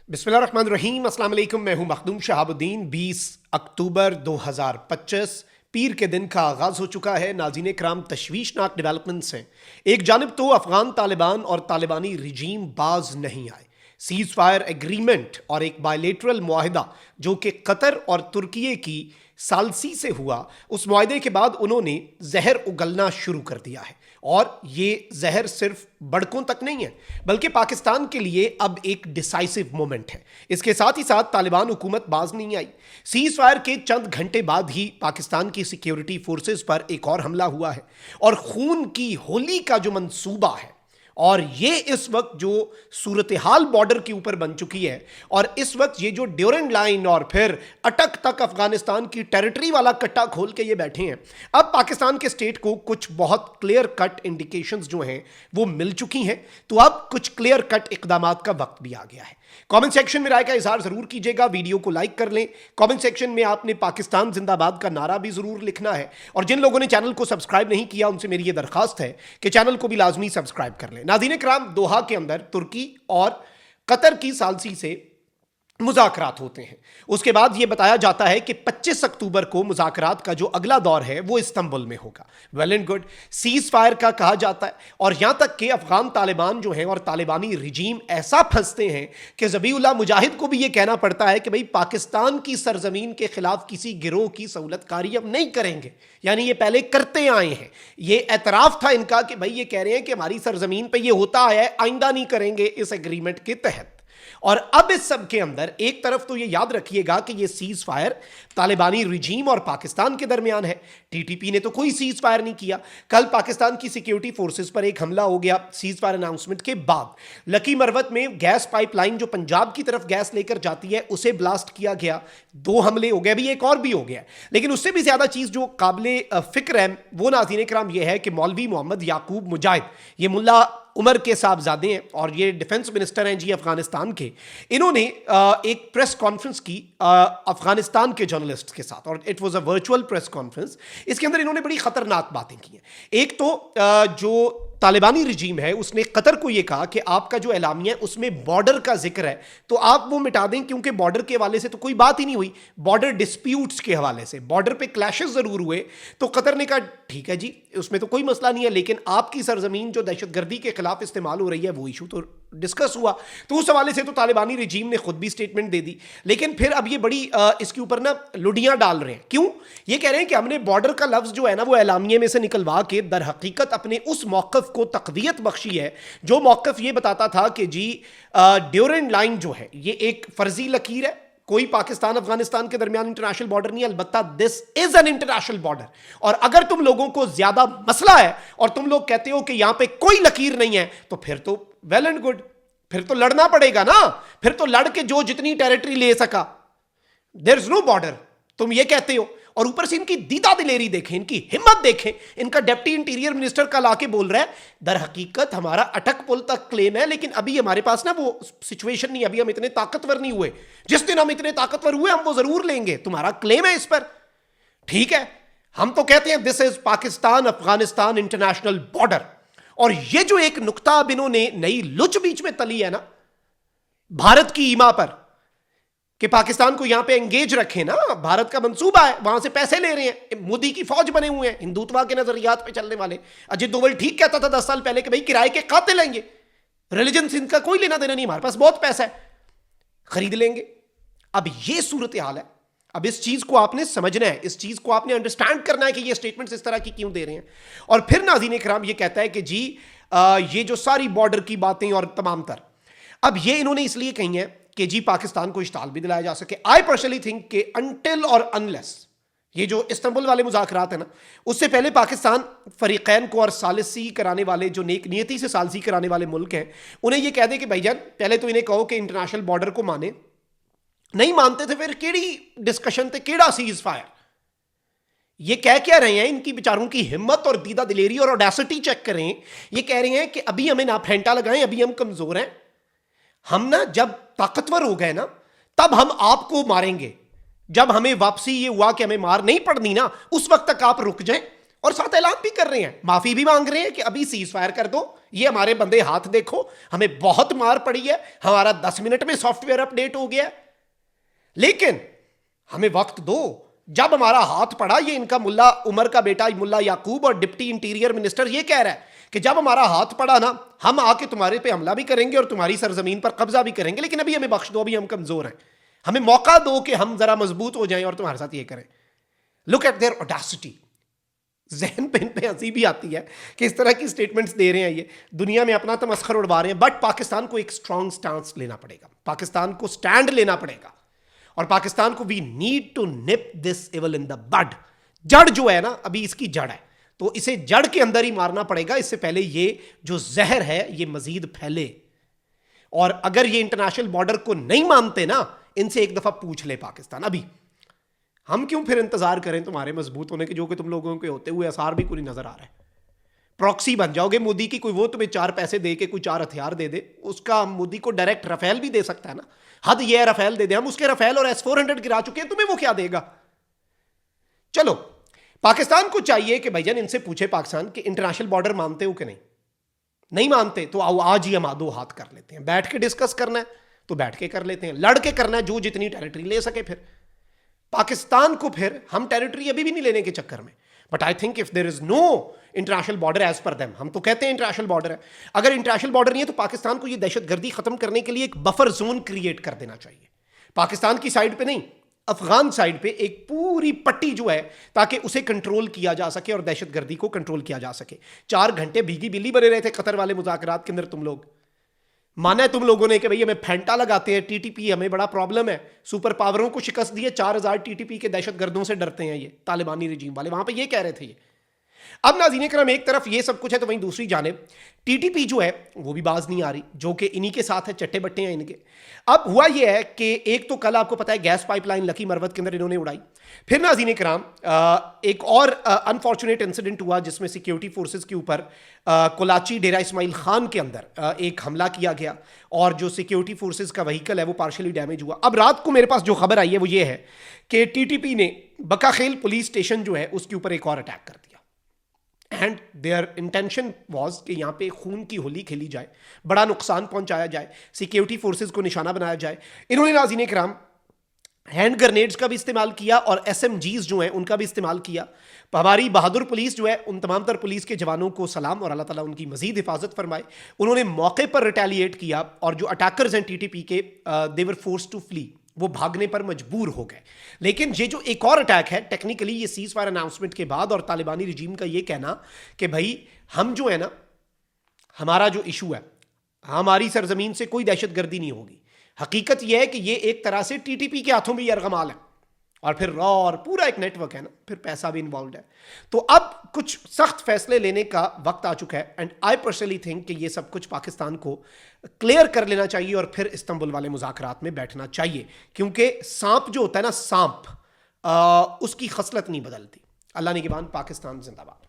बिस्मिल्लाहिर्रहमानिर्रहीम, अस्सलाम वालेकुम। मैं हूं मखदूम शहाबुद्दीन। 20 अक्टूबर 2025 पीर के दिन का आगाज हो चुका है। नाज़रीन कराम, तशवीशनाक डेवलपमेंट्स हैं। एक जानिब तो अफगान तालिबान और तालिबानी रिजीम बाज नहीं आए। सीज फायर एग्रीमेंट और एक बायलेटरल मुआहिदा जो कि कतर और तुर्की की सालसी से हुआ, उस मुआहिदे के बाद उन्होंने जहर उगलना शुरू कर दिया है। और ये जहर सिर्फ बड़कों तक नहीं है, बल्कि पाकिस्तान के लिए अब एक डिसाइसिव मोमेंट है। इसके साथ ही साथ तालिबान हुकूमत बाज नहीं आई। सीज फायर के चंद घंटे बाद ही पाकिस्तान की सिक्योरिटी फोर्सेस पर एक और हमला हुआ है और खून की होली का जो मंसूबा है, और ये इस वक्त जो सूरत हाल बॉर्डर के ऊपर बन चुकी है, और इस वक्त ये जो ड्यूरेंड लाइन और फिर अटक तक अफगानिस्तान की टेरिटरी वाला कट्टा खोल के ये बैठे हैं। अब पाकिस्तान के स्टेट को कुछ बहुत क्लियर कट इंडिकेशंस जो हैं वो मिल चुकी हैं। तो अब कुछ क्लियर कट इकदामात का वक्त भी आ गया है। कमेंट सेक्शन में राय का इजहार जरूर कीजिएगा, वीडियो को लाइक कर लें। कमेंट सेक्शन में आपने पाकिस्तान जिंदाबाद का नारा भी जरूर लिखना है। और जिन लोगों ने चैनल को सब्सक्राइब नहीं किया, उनसे मेरी यह दरखास्त है कि चैनल को भी लाजमी सब्सक्राइब कर लें। नाज़रीन कराम, दोहा के अंदर तुर्की और कतर की सालसी से मुज़ाकरात होते हैं। उसके बाद यह बताया जाता है कि 25 अक्टूबर को मुज़ाकरात का जो अगला दौर है वो इस्तांबुल में होगा। Well and good, cease fire का कहा जाता है। और यहां तक कि अफगान तालिबान जो है और तालिबानी रिजीम ऐसा फंसते हैं कि ज़बीउल्लाह मुजाहिद को भी यह कहना पड़ता है कि भाई पाकिस्तान की सरजमीन के खिलाफ किसी गिरोह की सहूलतकारी अब नहीं करेंगे। यानी ये पहले करते आए हैं। ये एतराफ़ था इनका कि भाई ये कह रहे हैं कि हमारी सरजमीन पर यह होता है, आइंदा नहीं करेंगे इस एग्रीमेंट के तहत। और अब इस सब के अंदर एक तरफ तो ये याद रखिएगा कि ये सीज फायर तालिबानी रिजीम और पाकिस्तान के दरमियान है। टीटीपी ने तो कोई सीज फायर नहीं किया। कल पाकिस्तान की सिक्योरिटी फोर्सेस पर एक हमला हो गया सीज फायर अनाउंसमेंट के बाद। लकी मरवत में गैस पाइपलाइन जो पंजाब की तरफ गैस लेकर जाती है उसे ब्लास्ट किया गया। 2 हमले हो गए, अभी एक और भी हो गया। लेकिन उससे भी ज्यादा चीज जो काबिले फिक्र है वो नाज़रीन कराम ये है कि मौलवी मोहम्मद याकूब मुजाहिद, ये मुल्ला उमर के साहबजादे हैं और ये डिफेंस मिनिस्टर हैं जी अफगानिस्तान के। इन्होंने एक प्रेस कॉन्फ्रेंस की अफगानिस्तान के जर्नलिस्ट के साथ, और it was a virtual press conference. इसके अंदर इन्होंने बड़ी खतरनाक बातें की हैं। एक तो जो तालिबानी रिजीम है उसने कतर को यह कहा कि आपका जो एलामिया है उसमें बॉर्डर का जिक्र है तो आप वो मिटा दें, क्योंकि बॉर्डर के हवाले से तो कोई बात ही नहीं हुई। बॉर्डर डिस्प्यूट्स के हवाले से बॉर्डर पे क्लैशेस जरूर हुए। तो कतर ने कहा ठीक है जी, उसमें तो कोई मसला नहीं है, लेकिन आपकी सरजमीन जो दहशतगर्दी के खिलाफ इस्तेमाल हो रही है वो इशू तो डिस्कस हुआ। तो उस हवाले से तो तालिबानी रिजीम ने खुद भी स्टेटमेंट दे दी। लेकिन फिर अब ये बड़ी इसके ऊपर ना लुडियां डाल रहे हैं। क्यों? ये कह रहे हैं कि हमने बॉर्डर का लफ्ज जो है ना वो एलामिये में से निकलवा के दर हकीकत अपने उस मौकफ को तकवीयत बख्शी है जो मौकफ ये बताता था कि जी ड्यूरेंड लाइन जो है ये एक फर्जी लकीर है। कोई पाकिस्तान अफगानिस्तान के दरमियान इंटरनेशनल बॉर्डर नहीं है, अलबत्ता this is an international border. और अगर तुम लोगों को ज्यादा मसला है और तुम लोग कहते हो कि यहां पे कोई लकीर नहीं है तो फिर तो वेल एंड गुड, फिर तो लड़ना पड़ेगा ना। फिर तो लड़ के जो जितनी टेरिटरी ले सका, देयर इज नो बॉर्डर, तुम ये कहते हो। और ऊपर से इनकी दीदा दिलेरी देखें, इनकी हिम्मत देखें। इनका डिप्टी इंटीरियर मिनिस्टर कल आके बोल रहा है दर हकीकत हमारा अटक पुल तक क्लेम है, लेकिन अभी हमारे पास ना वो सिचुएशन नहीं, अभी हम इतने ताकतवर नहीं हुए। जिस दिन हम इतने ताकतवर हुए हम वो जरूर लेंगे। तुम्हारा क्लेम है इस पर, ठीक है। हम तो कहते हैं this is Pakistan Afghanistan international border. और ये जो एक नुक्ता अब इन्होंने नई लुच बीच में तली है ना भारत की ईमा पर, कि पाकिस्तान को यहां पे एंगेज रखें ना, भारत का मंसूबा है, वहां से पैसे ले रहे हैं, मोदी की फौज बने हुए हैं, हिंदुत्वा के नजरियात पे चलने वाले। अजित डोवल ठीक कहता था 10 साल पहले कि भाई किराए के कातिल लेंगे, रिलीजन से इनका कोई लेना देना नहीं, हमारे पास बहुत पैसा है, खरीद लेंगे। अब ये सूरत हाल है। अब इस चीज को आपने समझना है, इस चीज को आपने अंडरस्टैंड करना है कि ये स्टेटमेंट्स इस तरह की क्यों दे रहे हैं। और फिर नाज़रीन कराम ये कहता है कि जी ये जो सारी बॉर्डर की बातें और तमाम तर, अब ये इन्होंने इसलिए कही है कि जी पाकिस्तान को इश्ताल भी दिलाया जा सके। आई पर्सनली थिंक कि अनटिल और अनलेस ये जो इस्तांबुल वाले मुज़ाकरात है ना, उससे पहले पाकिस्तान फरीकैन को और सालिसी कराने वाले, जो नेक नियति से सालसी कराने वाले मुल्क हैं, उन्हें ये कह दे कि भाईजान पहले तो इन्हें कहो कि इंटरनेशनल बॉर्डर को माने। नहीं मानते थे फिर केड़ी डिस्कशन थे, केड़ा सीज फायर। ये कह क्या रहे हैं, इनकी बेचारों की हिम्मत और दीदा दिलेरी और ऑडेसिटी चेक करें। ये कह रहे हैं कि अभी हमें ना फेंटा लगाएं, अभी हम कमजोर हैं, हम ना जब ताकतवर हो गए ना तब हम आपको मारेंगे। जब हमें वापसी ये हुआ कि हमें मार नहीं पड़नी ना, उस वक्त तक आप रुक जाएं और साथ ऐलान भी कर रहे हैं, माफी भी मांग रहे हैं कि अभी सीज फायर कर दो, ये हमारे बंदे हाथ देखो, हमें बहुत मार पड़ी है, हमारा 10 मिनट में सॉफ्टवेयर अपडेट हो गया, लेकिन हमें वक्त दो। जब हमारा हाथ पड़ा, ये इनका मुल्ला उमर का बेटा मुल्ला याकूब और डिप्टी इंटीरियर मिनिस्टर ये कह रहा है कि जब हमारा हाथ पड़ा ना, हम आके तुम्हारे पे हमला भी करेंगे और तुम्हारी सरजमीन पर कब्जा भी करेंगे, लेकिन अभी हमें बख्श दो, अभी हम कमजोर हैं, हमें मौका दो कि हम जरा मजबूत हो जाएं और तुम्हारे साथ ये करें। Look at there audacity. जहन पे इन पे हंसी भी आती है कि इस तरह की स्टेटमेंट्स दे रहे हैं, ये दुनिया में अपना तमस्खर उड़वा रहे हैं। बट पाकिस्तान को एक स्ट्रांग स्टांस लेना पड़ेगा, पाकिस्तान को स्टैंड लेना पड़ेगा, और पाकिस्तान को we need to nip this evil in the bud. जड़ जो है ना, अभी इसकी जड़ है, तो इसे जड़ के अंदर ही मारना पड़ेगा, इससे पहले ये जो जहर है ये मजीद फैले। और अगर ये इंटरनेशनल बॉर्डर को नहीं मानते ना, इनसे एक दफा पूछ ले पाकिस्तान, अभी हम क्यों फिर इंतजार करें तुम्हारे मजबूत होने के, जो कि तुम लोगों के होते हुए आसार भी कोई नजर आ रहा है। प्रॉक्सी बन जाओगे मोदी की, कोई वो तुम्हें 4 पैसे दे के कोई 4 हथियार दे दे, उसका मोदी को डायरेक्ट रफेल भी दे सकता है ना। हद ये है रफेल दे दे, हम उसके रफेल और S-400 गिरा चुके हैं, तुम्हें वो क्या देगा। चलो, पाकिस्तान को चाहिए कि भाईजान इनसे पूछे पाकिस्तान कि इंटरनेशनल बॉर्डर मानते हो कि नहीं, नहीं मानते तो आओ आज ही हम दो हाथ कर लेते हैं, बैठ के डिस्कस करना है तो बैठ के कर लेते हैं, लड़ के करना है, जो जितनी टेरिटरी ले सके। फिर पाकिस्तान को फिर हम टेरिटरी अभी भी नहीं लेने के चक्कर में, but I think if there is no international border as per them, हम तो कहते हैं इंटरनेशनल बॉर्डर है, अगर इंटरनेशनल बॉर्डर नहीं है तो पाकिस्तान को ये दहशतगर्दी खत्म करने के लिए एक बफर जोन क्रिएट कर देना चाहिए। पाकिस्तान की साइड पे नहीं, अफगान साइड पे एक पूरी पट्टी जो है, ताकि उसे कंट्रोल किया जा सके और दहशतगर्दी को कंट्रोल किया जा सके। 4 घंटे भीगी बिल्ली बने रहे थे कतर वाले मुज़ाकरात के अंदर, तुम लोग माना है तुम लोगों ने कि भाई हमें फेंटा लगाते हैं, टीटीपी हमें बड़ा प्रॉब्लम है, सुपर पावरों को शिकस्त दी है, 4000 टीटीपी के दहशतगर्दों से डरते हैं ये तालिबानी रजीम वाले, वहां पे ये कह रहे थे ये। अब नाज़रीन करम, एक तरफ ये सब कुछ है तो वहीं दूसरी जानिब टीटीपी जो है वो भी बाज नहीं आ रही, जो कि इन्हीं के साथ है, चट्टे बट्टे हैं इनके। अब हुआ ये है कि एक तो कल आपको पता है गैस पाइपलाइन लकी मरवत के अंदर इन्होंने उड़ाई, फिर नाज़रीन कराम एक और अनफॉर्चुनेट इंसिडेंट हुआ जिसमें सिक्योरिटी फोर्सेस के ऊपर कोलाची डेरा इस्माइल खान के अंदर एक हमला किया गया और जो सिक्योरिटी फोर्सेस का व्हीकल है वो पार्शियली डैमेज हुआ। अब रात को मेरे पास जो खबर आई है वो ये है कि टीटीपी ने बकाखेल पुलिस स्टेशन जो है उसके ऊपर एक और अटैक कर दिया, एंड देयर इंटेंशन वॉज कि यहाँ पे खून की होली खेली जाए, बड़ा नुकसान पहुंचाया जाए, सिक्योरिटी फोर्सेस को निशाना बनाया जाए। इन्होंने नाज़रीन कराम हैंड ग्रेनेड्स का भी इस्तेमाल किया और SMGs जो हैं उनका भी इस्तेमाल किया। हमारी बहादुर पुलिस जो है, उन तमाम तर पुलिस के जवानों को सलाम और अल्लाह ताला उनकी मजीद हिफाजत फरमाए। उन्होंने मौके पर रिटेलिएट किया और जो अटैकर्स हैं टीटीपी के, दे वर फोर्स्ड टू फ्ली, वो भागने पर मजबूर हो गए। लेकिन ये जो एक और अटैक है, टेक्निकली ये सीज फायर अनाउंसमेंट के बाद और तालिबानी रिजीम का ये कहना कि भाई हम जो है ना, हमारा जो इशू है, हमारी सरजमीन से कोई दहशतगर्दी नहीं होगी, हकीकत यह है कि ये एक तरह से टीटीपी के हाथों में यरगमाल है और फिर रॉ और पूरा एक नेटवर्क है ना, फिर पैसा भी इन्वॉल्व है। तो अब कुछ सख्त फैसले लेने का वक्त आ चुका है, एंड आई पर्सनली थिंक कि ये सब कुछ पाकिस्तान को क्लियर कर लेना चाहिए और फिर इस्तांबुल वाले मुज़ाकरात में बैठना चाहिए, क्योंकि सांप जो होता है ना, सांप उसकी खसलत नहीं बदलती। अल्लाह निगहबान, पाकिस्तान जिंदाबाद।